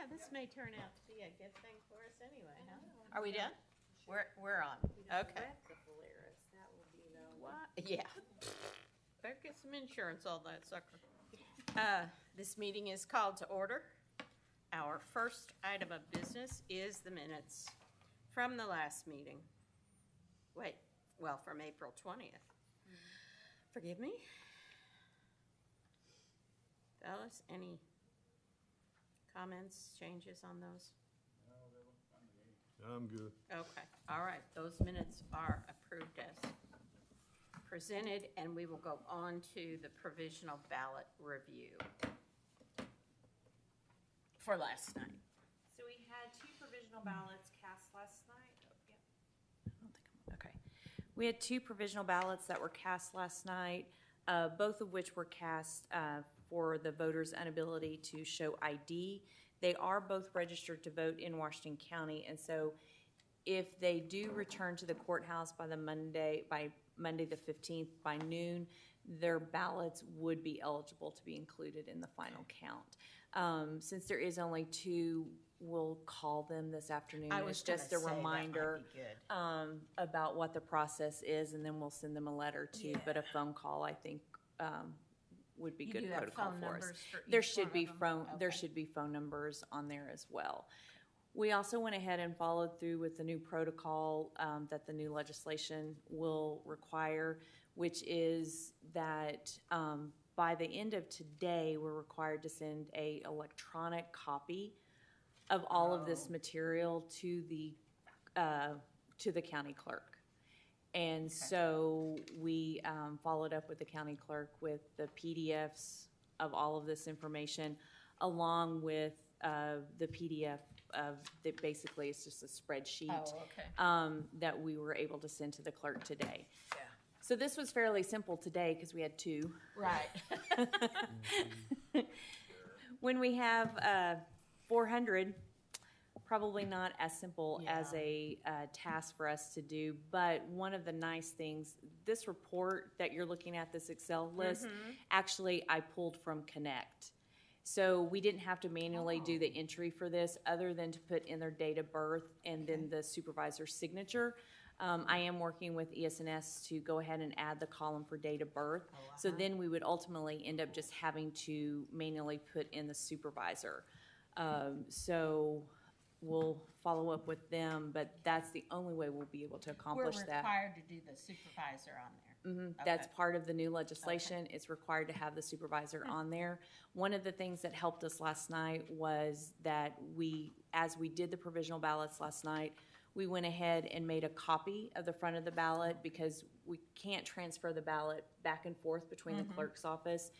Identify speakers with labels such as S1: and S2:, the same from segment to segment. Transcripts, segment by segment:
S1: this may turn out to be a good thing for us anyway, huh? Are we done? We're on. Okay.
S2: The Polaris, that will be the.
S1: What? Yeah. Better get some insurance on that sucker. This meeting is called to order. Our first item of business is the minutes from the last meeting. From April 20th. Forgive me? Fellas, any comments, changes on those?
S3: I'm good.
S1: Okay, all right, those minutes are approved as presented, and we will go on to the provisional ballot review for last night.
S2: So we had 2 provisional ballots cast last night. Okay. We had 2 provisional ballots that were cast last night, both of which were cast for the voters' inability to show ID. They are both registered to vote in Washington County, and so if they do return to the courthouse by Monday the 15th by noon, their ballots would be eligible to be included in the final count. Since there is only 2, we'll call them this afternoon. It's just a reminder about what the process is, and then we'll send them a letter too. Yeah. But a phone call, I think, would be good protocol for us. There should be phone numbers on there as well. We also went ahead and followed through with the new protocol that the new legislation will require, which is that by the end of today, we're required to send an electronic copy of all of this material to the county clerk. And so we followed up with the county clerk with the PDFs of all of this information, along with the PDF of that. Basically, it's just a spreadsheet that we were able to send to the clerk today. Yeah. So this was fairly simple today because we had 2.
S1: Right.
S2: When we have 400, probably not as simple as a task for us to do, but one of the nice things, this report that you're looking at, this Excel list, actually I pulled from Connect. So we didn't have to manually do the entry for this other than to put in their date of birth and then the supervisor's signature. I am working with ES&S to go ahead and add the column for date of birth. So then we would ultimately end up just having to manually put in the supervisor. So we'll follow up with them, but that's the only way we'll be able to accomplish that.
S1: We're required to do the supervisor on there.
S2: That's part of the new legislation. It's required to have the supervisor on there. One of the things that helped us last night was that as we did the provisional ballots last night, we went ahead and made a copy of the front of the ballot because we can't transfer the ballot back and forth between the clerk's office.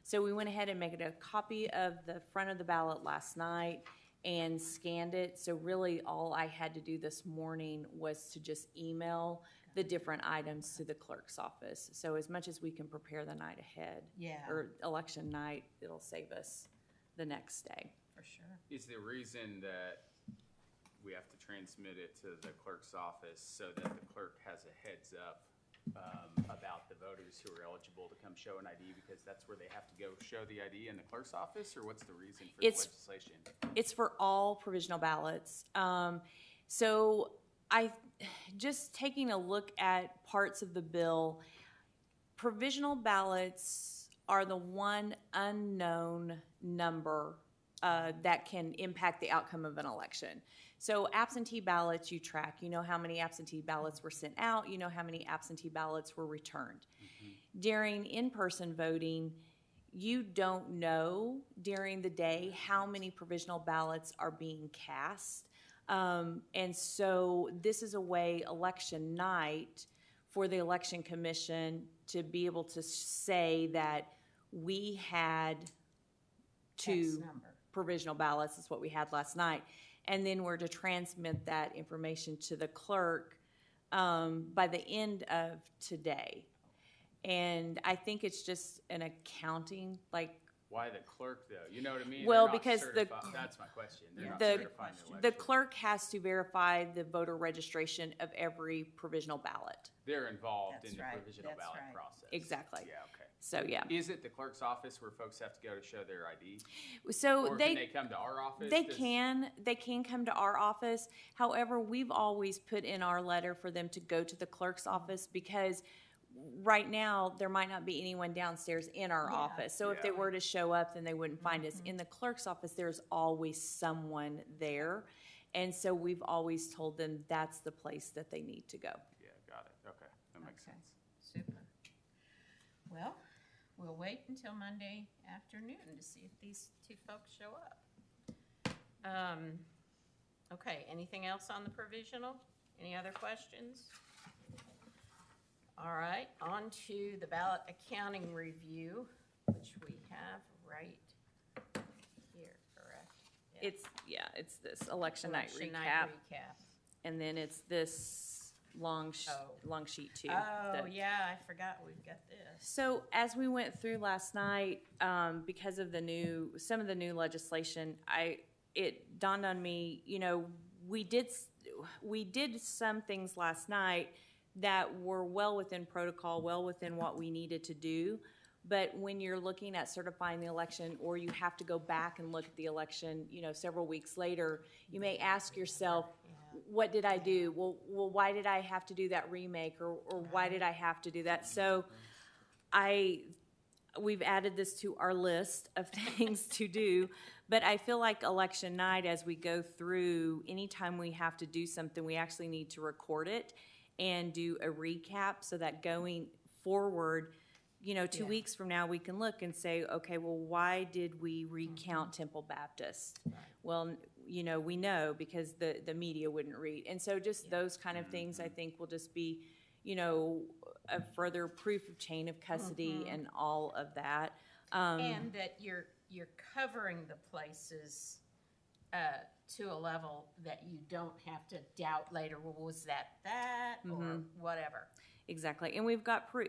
S2: So we went ahead and made a copy of the front of the ballot last night and scanned it. So really all I had to do this morning was to just email the different items to the clerk's office. So as much as we can prepare the night ahead, or election night, it'll save us the next day.
S1: For sure.
S4: Is the reason that we have to transmit it to the clerk's office so that the clerk has a heads up about the voters who are eligible to come show an ID, because that's where they have to go show the ID in the clerk's office, or what's the reason for the legislation?
S2: It's for all provisional ballots. So I just taking a look at parts of the bill, provisional ballots are the one unknown number that can impact the outcome of an election. So absentee ballots you track. You know how many absentee ballots were sent out. You know how many absentee ballots were returned. During in-person voting, you don't know during the day how many provisional ballots are being cast. And so this is a way election night for the Election Commission to be able to say that we had 2 provisional ballots, is what we had last night. And then we're to transmit that information to the clerk by the end of today. And I think it's just an accounting,
S4: Why the clerk, though? You know what I mean?
S2: Well, because
S4: that's my question. They're not certifying
S2: the clerk has to verify the voter registration of every provisional ballot.
S4: They're involved in the provisional ballot process.
S2: Exactly.
S4: Yeah, okay.
S2: So, yeah.
S4: Is it the clerk's office where folks have to go to show their ID?
S2: So
S4: Or can they come to our office?
S2: They can come to our office. However, we've always put in our letter for them to go to the clerk's office because right now there might not be anyone downstairs in our office. So if they were to show up, then they wouldn't find us. In the clerk's office, there's always someone there. And so we've always told them that's the place that they need to go.
S4: Yeah, got it. Okay, that makes
S1: Okay.
S4: sense.
S1: Super. Well, we'll wait until Monday afternoon to see if these two folks show up. Okay, anything else on the provisional? Any other questions? All right, on to the ballot accounting review, which we have right here, correct? Yeah.
S2: It's this election night
S1: Election
S2: recap.
S1: recap.
S2: And then it's this long sheet too.
S1: Oh,
S2: that-
S1: yeah, I forgot we've got this.
S2: So as we went through last night, because of some of the new legislation, it dawned on me, we did some things last night that were well within protocol, well within what we needed to do. But when you're looking at certifying the election, or you have to go back and look at the election, several weeks later, you may ask yourself, what did I do? Well, why did I have to do that remake, or why did I have to do that? So we've added this to our list of things to do, but I feel like election night, as we go through, anytime we have to do something, we actually need to record it and do a recap so that going forward, 2 weeks from now, we can look and say, okay, well, why did we recount Temple Baptist?
S1: Right.
S2: Well, we know because the media wouldn't read. And so just those kind of things, I think, will just be, a further proof of chain of custody and all of that.
S1: And that you're covering the places to a level that you don't have to doubt later, well, was that or whatever.
S2: Exactly. And we've got, we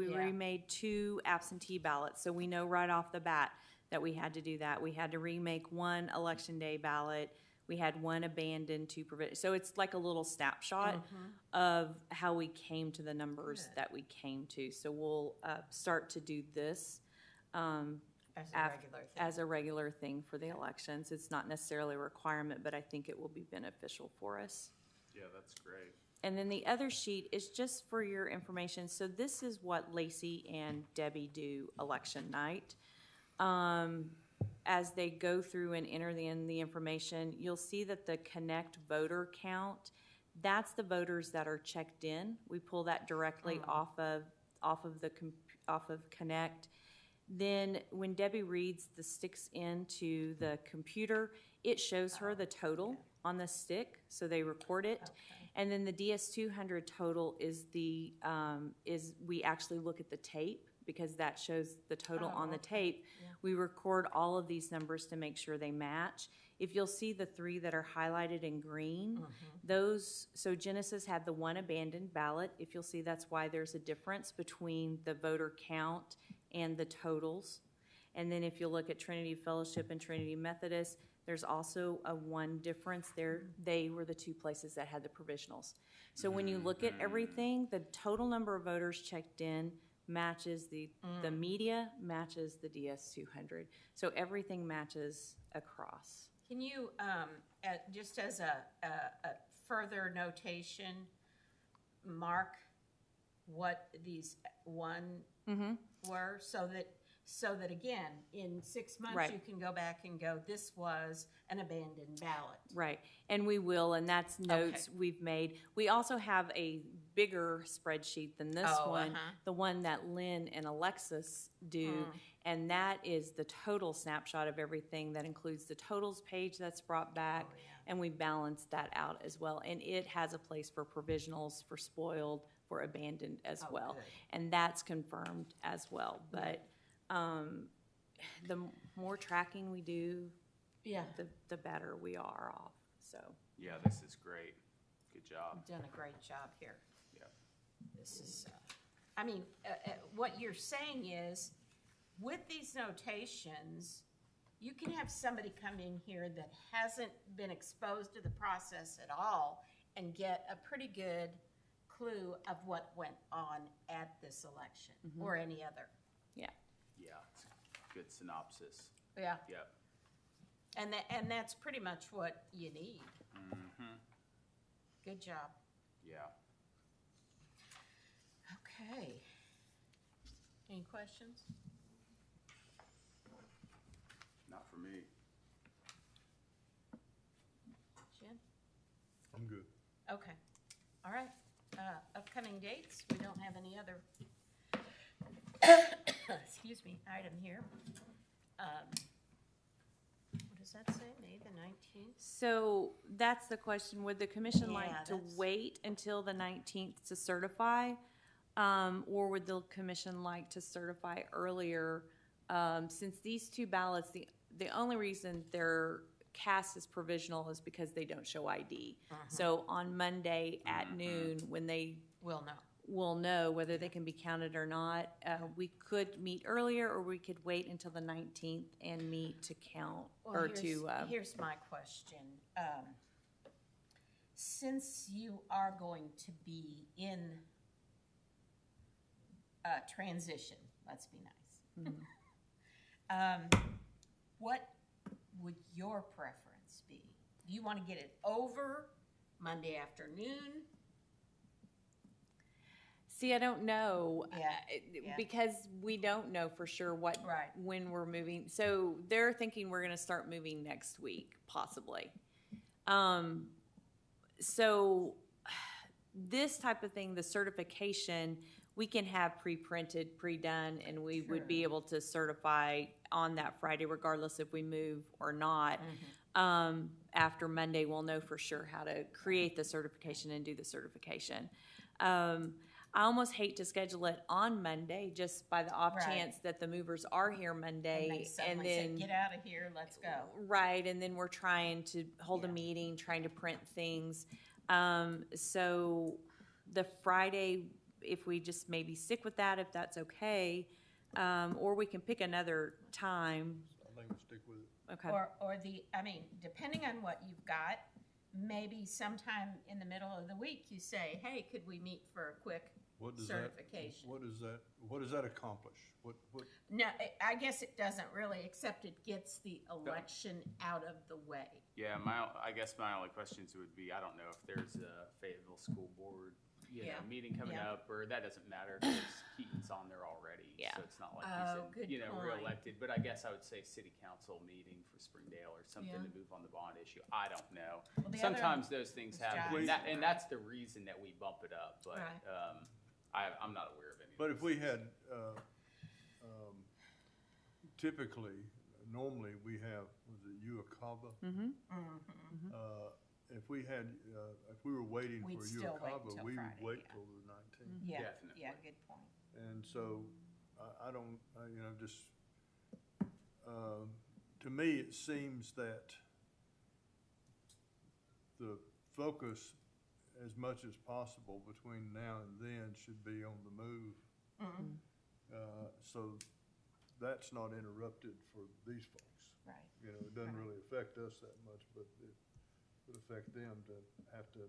S2: remade 2 absentee ballots. So we know right off the bat that we had to do that. We had to remake 1 election day ballot. We had 1 abandoned, 2 provisional. So it's like a little snapshot of how we came to the numbers that we came to. So we'll start to do this as a regular thing for the elections. It's not necessarily a requirement, but I think it will be beneficial for us.
S4: Yeah, that's great.
S2: And then the other sheet is just for your information. So this is what Lacey and Debbie do election night. As they go through and enter in the information, you'll see that the Connect voter count, that's the voters that are checked in. We pull that directly off of Connect. Then when Debbie reads the sticks into the computer, it shows her the total on the stick, so they record it.
S1: Okay.
S2: And then the DS200 total is we actually look at the tape because that shows the total on the tape.
S1: Yeah.
S2: We record all of these numbers to make sure they match. If you'll see the 3 that are highlighted in green, so Genesis had the 1 abandoned ballot. If you'll see, that's why there's a difference between the voter count and the totals. And then if you look at Trinity Fellowship and Trinity Methodist, there's also a 1 difference there. They were the 2 places that had the provisionals. So when you look at everything, the total number of voters checked in matches the media, matches the DS200. So everything matches across.
S1: Can you, just as a further notation, mark what these 1 were so that again, in 6 months,
S2: Right.
S1: you can go back and go, this was an abandoned ballot.
S2: Right, and we will, and that's notes we've made. We also have a bigger spreadsheet than this one, the one that Lynn and Alexis do, and that is the total snapshot of everything. That includes the totals page that's brought back, and we balance that out as well. And it has a place for provisionals, for spoiled, for abandoned as well.
S1: Good.
S2: And that's confirmed as well. But the more tracking we do, the better we are off. So
S4: Yeah, this is great. Good job.
S1: You've done a great job here.
S4: Yep.
S1: This is, what you're saying is, with these notations, you can have somebody come in here that hasn't been exposed to the process at all and get a pretty good clue of what went on at this election or any other.
S2: Yeah.
S4: Yeah, it's a good synopsis.
S1: Yeah.
S4: Yep.
S1: And that's pretty much what you need.
S4: Mm-hmm.
S1: Good job.
S4: Yeah.
S1: Okay. Any questions?
S4: Not for me.
S1: Jen?
S3: I'm good.
S1: Okay. All right. Upcoming dates, we don't have any other, excuse me, item here. What does that say? May the 19th?
S2: So that's the question. Would the commission
S1: Yeah,
S2: like to
S1: that's-
S2: wait until the 19th to certify? Or would the commission like to certify earlier? Since these two ballots, the only reason they're cast as provisional is because they don't show ID. So on Monday at noon, when they
S1: We'll know.
S2: will know whether they can be counted or not, we could meet earlier, or we could wait until the 19th and meet to count,
S1: Well,
S2: or
S1: here's-
S2: to,
S1: Here's my question. Since you are going to be in transition, let's be nice. What would your preference be? Do you want to get it over Monday afternoon?
S2: see, I don't know.
S1: Yeah, yeah.
S2: Because we don't know for sure
S1: Right.
S2: when we're moving. So they're thinking we're gonna start moving next week, possibly. So this type of thing, the certification, we can have pre-printed, pre-done, and we would be able to certify on that Friday regardless if we move or not. After Monday, we'll know for sure how to create the certification and do the certification. I almost hate to schedule it on Monday, just by the off
S1: Right.
S2: chance that the movers are here Monday,
S1: And they
S2: and
S1: suddenly say,
S2: then
S1: get out of here, let's go.
S2: right, and then we're trying to hold a
S1: Yeah.
S2: meeting, trying to print things. So the Friday, if we just maybe stick with that, if that's okay, or we can pick another time.
S3: I think we'll stick with it.
S2: Okay.
S1: Or depending on what you've got, maybe sometime in the middle of the week, you say, hey, could we meet for a quick
S3: What does
S1: certification?
S3: What does that accomplish? What,
S1: No, I guess it doesn't really, except it gets the election out of the way.
S4: Yeah, I guess my only questions would be, I don't know if there's a Fayetteville School Board,
S1: Yeah.
S4: meeting coming
S1: Yeah.
S4: up, or that doesn't matter, because Keaton's on there already.
S2: Yeah.
S4: So it's not like
S1: Oh, good
S4: he's,
S1: point.
S4: reelected, but I guess I would say city council meeting for Springdale or something
S1: Yeah.
S4: to move on the bond issue. I don't know.
S1: Well, the other-
S4: Sometimes those things
S1: is
S4: happen,
S1: John's.
S4: and that's the reason that we bump it up, but,
S1: Right.
S4: I'm not aware of any. of
S3: but
S4: those
S3: if we
S4: things.
S3: had, typically, normally we have, was it UACABA? If we had, if we were waiting
S1: We'd
S3: for
S1: still wait
S3: UACABA,
S1: till
S3: we would
S1: Friday,
S3: wait
S1: yeah.
S3: till the 19th.
S1: Yeah,
S4: Definitely.
S1: yeah, good point.
S3: And so, I don't, just, to me, it seems that the focus, as much as possible between now and then, should be on the move. So that's not interrupted for these folks.
S1: Right.
S3: It doesn't really affect us that much, but it would affect them to have to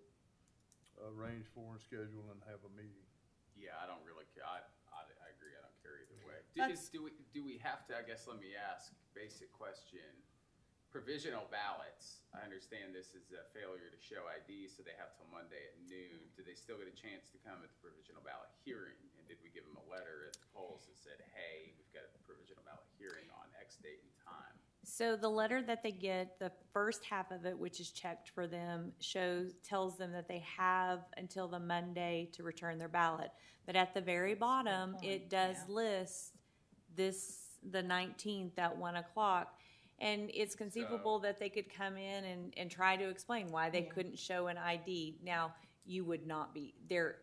S3: arrange for and schedule and have a meeting.
S4: Yeah, I don't really care. I agree. I don't care either way.
S1: Let's-
S4: Do we have to, I guess, let me ask, basic question. Provisional ballots, I understand this is a failure to show ID, so they have till Monday at noon. Do they still get a chance to come at the provisional ballot hearing? And did we give them a letter at the polls that said, hey, we've got a provisional ballot hearing on X date and time?
S2: So the letter that they get, the first half of it, which is checked for them, tells them that they have until the Monday to return their ballot. But at the very bottom,
S1: point,
S2: it does
S1: yeah.
S2: list the 19th at 1 o'clock. And it's conceivable that they could come in and try to explain why they
S1: Yeah.
S2: couldn't show an ID. Now, you would not be, there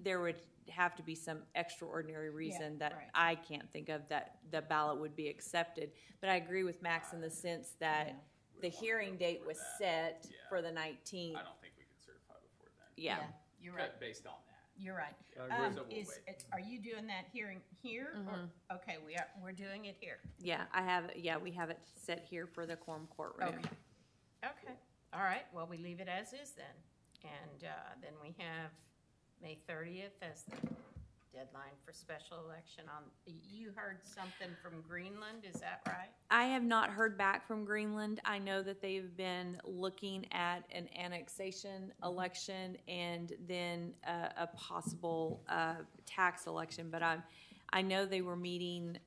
S2: would have to be some extraordinary reason that
S1: right.
S2: I can't think of that the ballot would be accepted. But I agree with Max in the sense that the hearing date was set
S4: Yeah.
S2: for the 19th.
S4: I don't think we can certify before then.
S2: Yeah.
S1: You're right,
S4: Based on that.
S1: you're right.
S3: I agree.
S4: So we'll wait.
S1: Are you doing that hearing here? Or, okay, we're doing it here.
S2: Yeah, we have it set here for the quorum courtroom.
S1: Okay. Okay, all right, well, we leave it as is then. And then we have May 30th as the deadline for special election on, you heard something from Greenland, is that right?
S2: I have not heard back from Greenland. I know that they've been looking at an annexation election and then a possible tax election, but I know they were meeting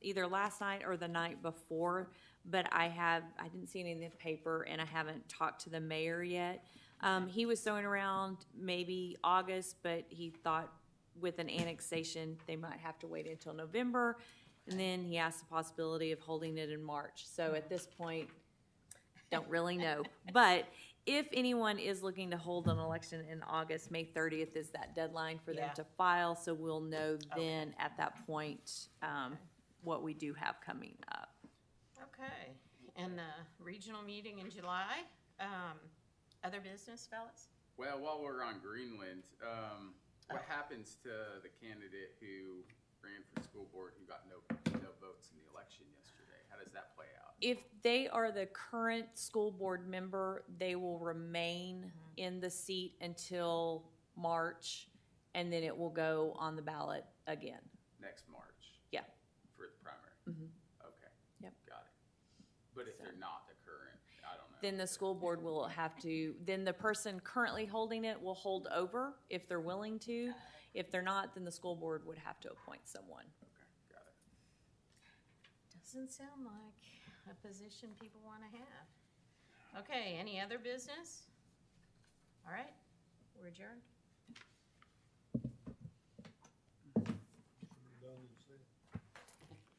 S2: either last night or the night before, but I didn't see any in the paper, and I haven't talked to the mayor yet. He was throwing around maybe August, but he thought with an annexation, they might have to wait until November. And then he asked the possibility of holding it in March. So at this point, don't really know. But if anyone is looking to hold an election in August, May 30th is that deadline for them
S1: Yeah.
S2: to file. So we'll know then at that point what we do have coming up.
S1: Okay, and the regional meeting in July, other business, fellas?
S4: Well, while we're on Greenland, what happens to the candidate who ran for school board who got no votes in the election yesterday? How does that play out?
S2: If they are the current school board member, they will remain in the seat until March, and then it will go on the ballot again.
S4: Next March?
S2: Yeah.
S4: For the primary? Okay.
S2: Yep.
S4: Got it. But if they're not the current, I don't know.
S2: Then the school board will have to, then the person currently holding it will hold over if they're willing to. If they're not, then the school board would have to appoint someone.
S4: Okay, got it.
S1: Doesn't sound like a position people want to have. Okay, any other business? All right, we're adjourned.